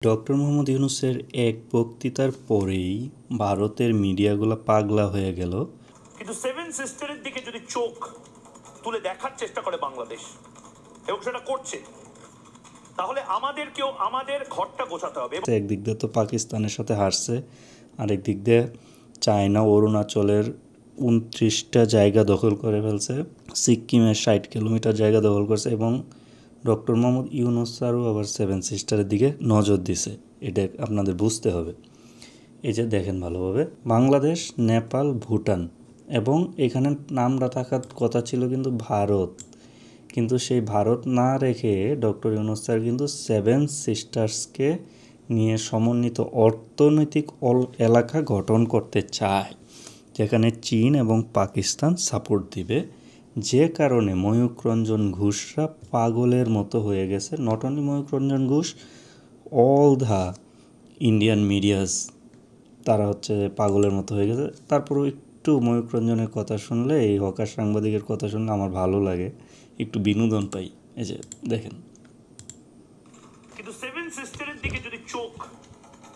Doctor Mohammad ইউনূসের এক বক্তৃতার পরেই ভারতের মিডিয়াগুলো পাগলা হয়ে গেল। কিন্তু সেভেন সিস্টারের দিকে যদি চোখ তুলে দেখার চেষ্টা করে বাংলাদেশ, এবং সেটা করছে, তাহলে আমাদেরকেও আমাদের ঘরটা গোছাতে হবে। একদিক দিয়ে তো পাকিস্তানের সাথে হারছে, আরেক দিক দিয়ে চায়না অরুণাচলের 29টা জায়গা দখল করে ফেলছে, সিক্কিমের 60 কিলোমিটার জায়গা দখল করছে, এবং ডক্টর মোহাম্মদ ইউনূস স্যারও আবার সেভেন সিস্টারের দিকে নজর দিছে। এটা আপনাদের বুঝতে হবে। এই যে দেখেন ভালোভাবে, বাংলাদেশ, নেপাল, ভুটান, এবং এখানে নামটা থাকার কথা ছিল কিন্তু ভারত, কিন্তু সেই ভারত না রেখে ডক্টর ইউনূস স্যার কিন্তু সেভেন সিস্টার্সকে নিয়ে সমন্বিত অর্থনৈতিক এলাকা গঠন করতে চায়, যেখানে চীন এবং পাকিস্তান সাপোর্ট দিবে। যে কারণে ময়ূক রঞ্জন ঘোষরা পাগলের মতো হয়ে গেছে। Not only Mayukh Ranjan Ghosh, all the Indian medias, তারা হচ্ছে পাগলের মতো হয়ে গেছে। তারপরেও একটু ময়ূক রঞ্জনের কথা শুনলে, এই হকার সাংবাদিকের কথা শুনলে আমার ভালো লাগে, একটু বিনোদন পাই। এই যে দেখেন, কিন্তু সেভেন সিস্টারের দিকে যদি চোখ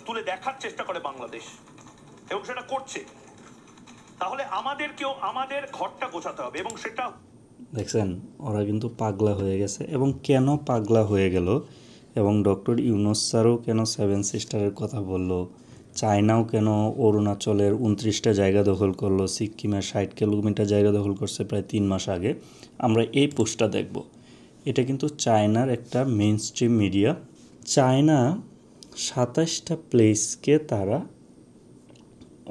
তুলে দেখার চেষ্টা করে বাংলাদেশ, এবং সেটা করছে, তাহলে আমাদেরকেও আমাদের ঘরটা গোছাতে হবে। এবং সেটা দেখছেন, ওরা কিন্তু পাগলা হয়ে গেছে। এবং কেন পাগলা হয়ে গেল, এবং ডক্টর ইউনূস স্যারও কেন সেভেন সিস্টারের কথা বলল, চায়নাও কেন অরুণাচলের 29টা জায়গা দখল করলো, সিক্কিমের 60 কিলোমিটার জায়গা দখল করছে প্রায় 3 মাস আগে, আমরা এই পোস্টটা দেখব। এটা কিন্তু চায়নার একটা মেইন স্ট্রিম মিডিয়া। চায়না 27টা প্লেসকে তারা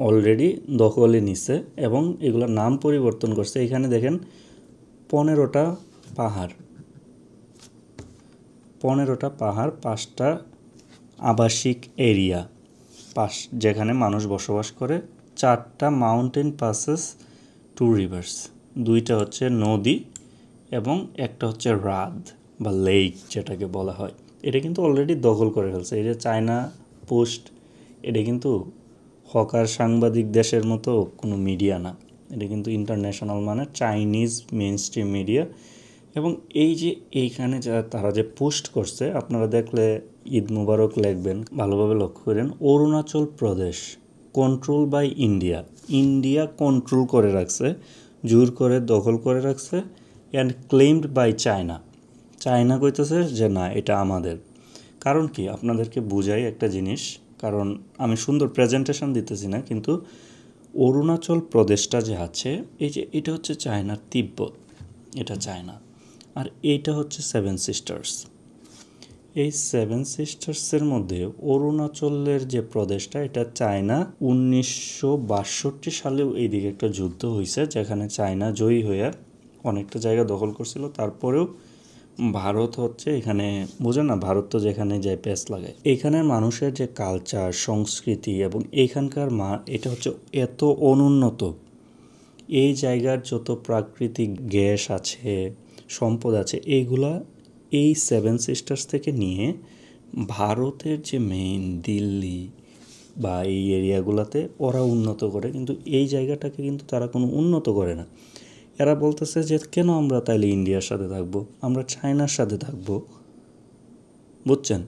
অলরেডি দখলে নিছে, এবং এগুলোর নাম পরিবর্তন করছে। এখানে দেখেন 15টা পাহাড়, 5টা আবাসিক এরিয়া, যেখানে মানুষ বসবাস করে, 4টা মাউন্টেন পাসেস, 2 রিভার্স, 2টা হচ্ছে নদী, এবং একটা হচ্ছে হ্রদ বা লেক যেটাকে বলা হয়। এটা কিন্তু অলরেডি দখল করে ফেলছে। এই যে চায়না পোস্ট, এটা কিন্তু হকার সাংবাদিক দেশের মতো কোনো মিডিয়া না, এটা কিন্তু ইন্টারন্যাশনাল, মানে চাইনিজ মেইন স্ট্রিম মিডিয়া। এবং এই যে এইখানে তারা যে পোস্ট করছে, আপনারা দেখলে ঈদ মুবারক লিখবেন, ভালোভাবে লক্ষ্য করেন। Arunachal Pradesh control by India, India control করে রাখছে, জোর করে দখল করে রাখছে, and claimed by China. China কইতেছে যে না, এটা আমাদের। কারণ কি, আপনাদেরকে বুঝাই একটা জিনিস, কারণ আমি সুন্দর প্রেজেন্টেশন দিতেছি না, কিন্তু অরুণাচল প্রদেশটা যে আছে, এই যে এটা হচ্ছে চায়নার তিব্বত, এটা চায়না, আর এইটা হচ্ছে সেভেন সিস্টার্স। এই সেভেন সিস্টার্সের মধ্যে অরুণাচলের যে প্রদেশটা, এটা চায়না 1962 সালেও এইদিকে একটা যুদ্ধ হয়েছে, যেখানে চায়না জয়ী হয়ে অনেকটা জায়গা দখল করছিল। তারপরেও ভারত হচ্ছে এখানে, বোঝে না, ভারত তো যেখানে যায় পেস লাগায়। এখানের মানুষের যে কালচার, সংস্কৃতি, এবং এইখানকার এটা হচ্ছে এত অনুন্নত, এই জায়গার যত প্রাকৃতিক গ্যাস আছে, সম্পদ আছে, এইগুলা এই সেভেন সিস্টার্স থেকে নিয়ে ভারতের যে মেইন দিল্লি বা এই এরিয়াগুলোতে ওরা উন্নত করে, কিন্তু এই জায়গাটাকে কিন্তু তারা কোনো উন্নত করে না। এরা বলতেছে যে কেন আমরা তাইলে ইন্ডিয়ার সাথে থাকবো, আমরা চায়নার সাথে থাকবো, বুঝছেন?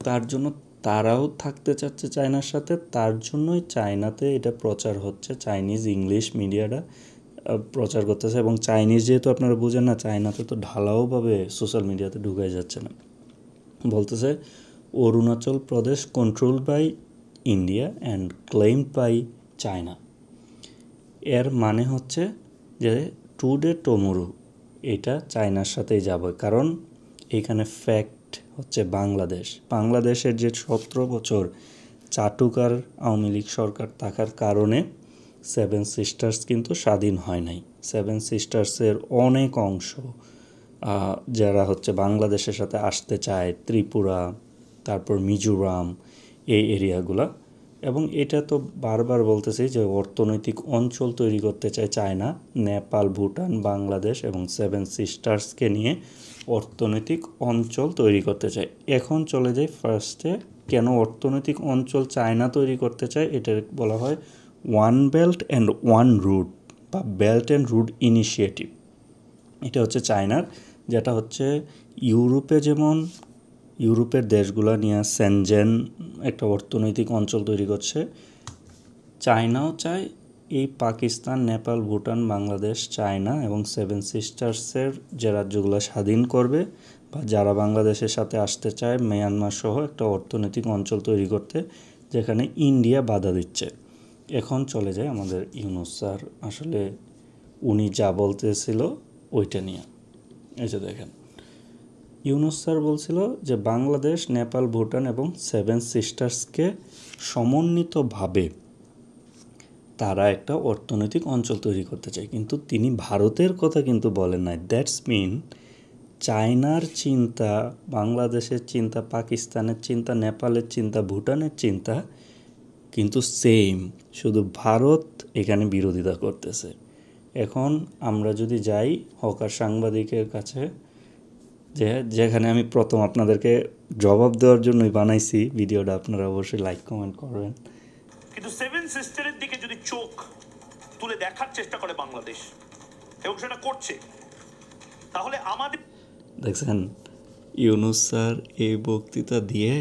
তার জন্য তারাও থাকতে চাচ্ছে চায়নার সাথে, তার জন্যই চায়নাতে এটা প্রচার হচ্ছে, চাইনিজ ইংলিশ মিডিয়াটা প্রচার করতেছে। এবং চাইনিজ যেহেতু আপনারা বুঝেন না, চায়নাতে তো ঢালাওভাবে সোশ্যাল মিডিয়াতে ঢুকে যাচ্ছে না, বলতেছে Arunachal Pradesh control by India and claimed by China. এর মানে হচ্ছে যে টুডে টুমরো এটা চায়নার সাথেই যাবে, কারণ এখানে ফ্যাক্ট হচ্ছে বাংলাদেশের যে 17 বছর চাটুকার আওয়ামী লীগ সরকার থাকার কারণে সেভেন সিস্টার্স কিন্তু স্বাধীন হয় নাই। সেভেন সিস্টার্সের অনেক অংশ যারা হচ্ছে বাংলাদেশের সাথে আসতে চায়, ত্রিপুরা, তারপর মিজোরাম, এই এরিয়াগুলা। এবং এটা তো বারবার বলতেছি যে অর্থনৈতিক অঞ্চল তৈরি করতে চায় চায়না, নেপাল, ভুটান, বাংলাদেশ এবং সেভেন সিস্টার্সকে নিয়ে অর্থনৈতিক অঞ্চল তৈরি করতে চায়। এখন চলে যাই ফার্স্টে, কেন অর্থনৈতিক অঞ্চল চায়না তৈরি করতে চায়, এটা বলা হয় one belt and one route বা বেল্ট অ্যান্ড রুট ইনিশিয়েটিভ। এটা হচ্ছে চায়নার, যেটা হচ্ছে ইউরোপে যেমন ইউরোপের দেশগুলো নিয়ে সেনজেন একটা অর্থনৈতিক অঞ্চল তৈরি করছে। চায়নাও চায় এই পাকিস্তান, নেপাল, ভুটান, বাংলাদেশ, চায়না এবং সেভেন সিস্টার্সের যে রাজ্যগুলো স্বাধীন করবে বা যারা বাংলাদেশের সাথে আসতে চায়, মিয়ানমার সহ একটা অর্থনৈতিক অঞ্চল তৈরি করতে, যেখানে ইন্ডিয়া বাধা দিচ্ছে। এখন চলে যায় আমাদের ইউনূস স্যার, আসলে উনি যা বলতেছিল ওইটা নিয়ে। এই যে দেখেন, ইউনূস স্যার বলছিল যে বাংলাদেশ, নেপাল, ভুটান এবং সেভেন সিস্টার্সকে সমন্বিতভাবে তারা একটা অর্থনৈতিক অঞ্চল তৈরি করতে চায়, কিন্তু তিনি ভারতের কথা কিন্তু বলেন নাই। দ্যাটস মিন চায়নার চিন্তা, বাংলাদেশের চিন্তা, পাকিস্তানের চিন্তা, নেপালের চিন্তা, ভুটানের চিন্তা কিন্তু সেম, শুধু ভারত এখানে বিরোধিতা করতেছে। এখন আমরা যদি যাই হকার সাংবাদিকের কাছে, যেখানে আমি প্রথম আপনাদেরকে জবাব দেওয়ার জন্যই বানাইছি ভিডিওটা, আপনারা অবশ্যই লাইক কমেন্ট করবেন। কিন্তু সেভেন সিস্টারের দিকে যদি চোখ তুলে দেখার চেষ্টা করে বাংলাদেশ, এবং সেটা করছে, তাহলে আমাদের দেখছেন ইউনূস স্যার এই বক্তৃতা দিয়ে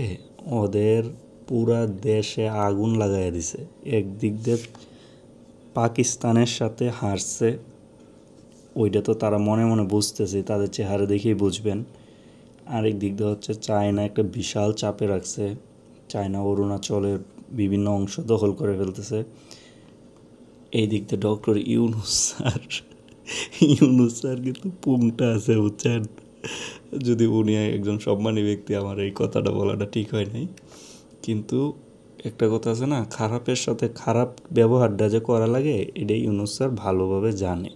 ওদের পুরা দেশে আগুন লাগাইয়া দিছে। একদিক দিয়ে পাকিস্তানের সাথে হারছে, ওইটা তো তারা মনে মনে বুঝতেছে, তাদের চেহারা দেখেই বুঝবেন। আরেক দিক দিয়ে হচ্ছে চায়না একটা বিশাল চাপে রাখছে, চায়না অরুণাচলের বিভিন্ন অংশ দখল করে ফেলতেছে। এই দিক দিয়ে ডক্টর ইউনূস স্যার কিন্তু পুংটা আছে, বুঝছেন? যদি উনি একজন সম্মানী ব্যক্তি, আমার এই কথাটা বলাটা ঠিক হয় নাই, কিন্তু একটা কথা আছে না, খারাপের সাথে খারাপ ব্যবহারটা যে করা লাগে, এটা ইউনূস স্যার ভালোভাবে জানে।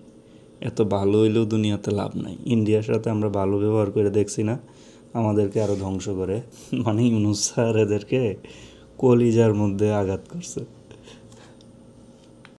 এত ভালো হইলেও দুনিয়াতে লাভ নাই। ইন্ডিয়ার সাথে আমরা ভালো ব্যবহার করে দেখছি না, আমাদেরকে আরও ধ্বংস করে। মানে ইউনূস স্যার এদেরকে কলিজার মধ্যে আঘাত করছে।